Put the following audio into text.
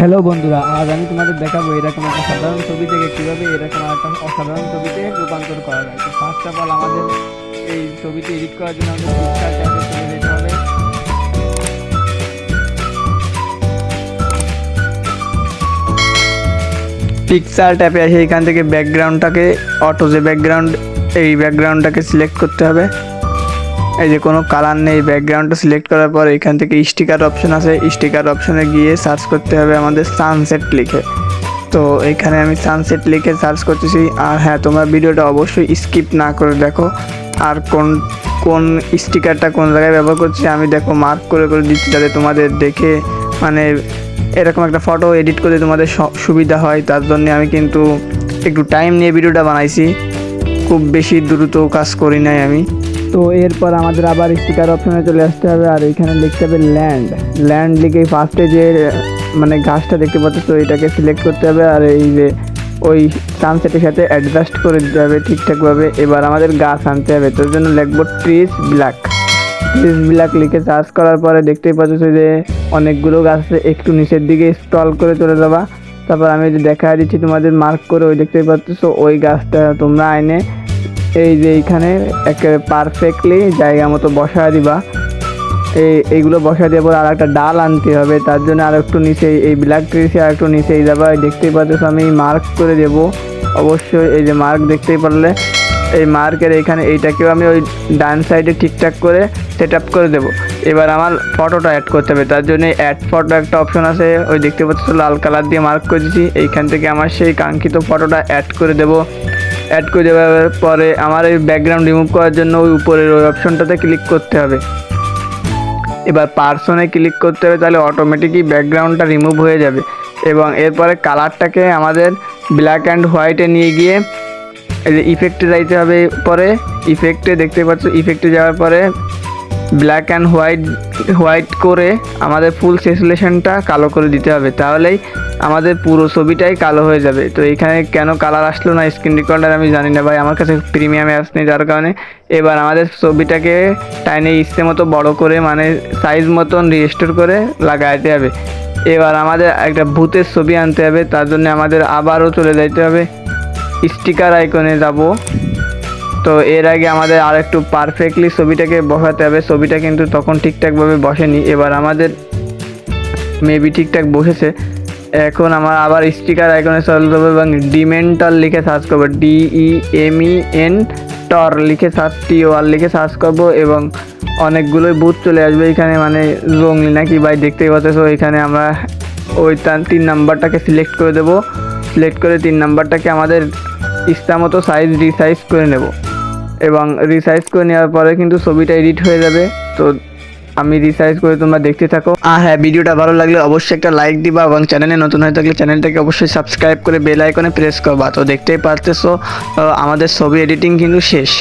Hello বন্ধুরা, আজ আমি তোমাদের দেখাবো এরকম একটা সাধারণ ছবি থেকে কিভাবে এরকম একটা অসাধারণ ছবিতে রূপান্তর করা যায়। তো ফার্স্ট অফ অল আমাদের এই ছবিটি এডিট করার জন্য আমাদের পিকচার ট্যাবে চলে যেতে হবে। পিকচার ট্যাবে এসে এখান থেকে ব্যাকগ্রাউন্ডটাকে যে ব্যাকগ্রাউন্ডটাকে সিলেক্ট করতে হবে। এই যে কোনো কালার নেই, ব্যাকগ্রাউন্ডটা সিলেক্ট করার পর এখান থেকে স্টিকার অপশন আছে, স্টিকার অপশনে গিয়ে সার্চ করতে হবে আমাদের সানসেট লিখে। তো এখানে আমি সানসেট লিখে সার্চ করতেছি। আর হ্যাঁ, তোমরা ভিডিওটা অবশ্যই স্কিপ না করে দেখো। আর কোন কোন স্টিকারটা কোন জায়গায় ব্যবহার করছি আমি দেখো মার্ক করে করে দিচ্ছি, যাতে তোমাদের দেখে মানে এরকম একটা ফটো এডিট করতে তোমাদের সুবিধা হয়। তার জন্য আমি কিন্তু একটু টাইম নিয়ে ভিডিওটা বানাইছি, খুব বেশি দ্রুত কাজ করি নাই আমি। তো এরপর আমাদের আবার স্টিকার অপশনে চলে আসতে হবে, আর এখানে লিখতে হবে ল্যান্ড লিখে ফার্স্টে যে মানে গাছটা দেখতে পাচ্ছ, তো এটাকে সিলেক্ট করতে হবে। আর এই যে ওই সানসেটের সাথে অ্যাডজাস্ট করে দিতে হবে ঠিকঠাকভাবে। এবার আমাদের গাছ আনতে হবে, তোর জন্য লিখবো ট্রিজ ব্ল্যাক লিখে সার্চ করার পরে দেখতেই পাচ্ছ যে অনেকগুলো গাছ আছে। একটু নিচের দিকে স্ক্রল করে চলে যাবা, তারপর আমি যে দেখা দিচ্ছি তোমাদের মার্ক করে, ওই দেখতেই পাচ্ছ ওই গাছটা তোমরা আইনে এই যে এইখানে একেবারে পারফেক্টলি জায়গা মতো বসায় দিবা। এইগুলো বসায় দেওয়ার পর আর একটা ডাল আনতে হবে, তার জন্য আর একটু নিচে এই ব্ল্যাক ট্রিসে আর একটু নিচেই যাবা। দেখতেই পাচ্ছ আমি মার্ক করে দেব অবশ্যই। এই যে মার্ক দেখতেই পারলে, এই মার্কের এইখানে এইটাকেও আমি ওই ডান সাইডে ঠিকঠাক করে সেট আপ করে দেবো। এবার আমার ফটোটা অ্যাড করতে হবে, তার জন্য অ্যাড ফটো একটা অপশন আছে, ওই দেখতে পাচ্ছ লাল কালার দিয়ে মার্ক করে দিচ্ছি। এইখান থেকে আমার সেই কাঙ্ক্ষিত ফটোটা অ্যাড করে দেবো। অ্যাড করে দেওয়ার পরে আমার এই ব্যাকগ্রাউন্ড রিমুভ করার জন্য ওই উপরের ওই অপশনটাতে ক্লিক করতে হবে। এবার পার্সনে ক্লিক করতে হবে, তাহলে অটোমেটিকই ব্যাকগ্রাউন্ডটা রিমুভ হয়ে যাবে। এবং এরপরে কালারটাকে আমাদের ব্ল্যাক অ্যান্ড হোয়াইটে নিয়ে গিয়ে এই যে ইফেক্টে যাইতে হবে। পরে ইফেক্টে দেখতে পাচ্ছ, ইফেক্টে যাওয়ার পরে ব্ল্যাক অ্যান্ড হোয়াইট করে আমাদের ফুল স্যাচুরেশনটা কালো করে দিতে হবে, তাহলেই আমাদের পুরো ছবিটাই কালো হয়ে যাবে। তো এখানে কেন কালার আসলো না স্ক্রিন রেকর্ডার আমি জানি না ভাই, আমার কাছে প্রিমিয়াম অ্যাপস নেই, যার কারণে। এবার আমাদের ছবিটাকে টাইনে ইচ্ছে মতো বড় করে মানে সাইজ মতন রিস্টোর করে লাগাইতে হবে। এবার আমাদের একটা ভূতের ছবি আনতে হবে, তার জন্য আমাদের আবারও চলে যাইতে হবে, স্টিকার আইকনে যাব। তো এর আগে আমাদের আর একটু পারফেক্টলি ছবিটাকে বসাতে হবে, ছবিটা কিন্তু তখন ঠিকঠাকভাবে বসেনি। এবার আমাদের মেবি ঠিকঠাক বসেছে। এখন আমার আবার স্টিকার আইকনে চলে যাবো এবং ডিমেন্টর লিখে সার্চ করবো, DEMEN টর লিখে লিখে সার্চ করবো এবং অনেকগুলোই বুথ চলে আসবে এখানে, মানে জঙ্গলি নাকি ভাই দেখতেই পাচ্ছ। এখানে আমরা ওই 3 নাম্বারটাকে সিলেক্ট করে দেবো। সিলেক্ট করে 3 নাম্বারটাকে আমাদের ইচ্ছা মতো সাইজ রিসাইজ করে নেব এবং রিসাইজ করে নেওয়ার পরে কিন্তু ছবিটা এডিট হয়ে যাবে। তো আমি রিসাইজ করে তোমরা দেখতে থাকো। আর হ্যাঁ, ভিডিওটা ভালো লাগলে অবশ্যই একটা লাইক দিবা এবং চ্যানেলে নতুন হয়ে থাকলে চ্যানেলটাকে অবশ্যই সাবস্ক্রাইব করে বেল আইকনে প্রেস করবা। তো দেখতেই পারতেছো আমাদের ছবি এডিটিং কিন্তু শেষ।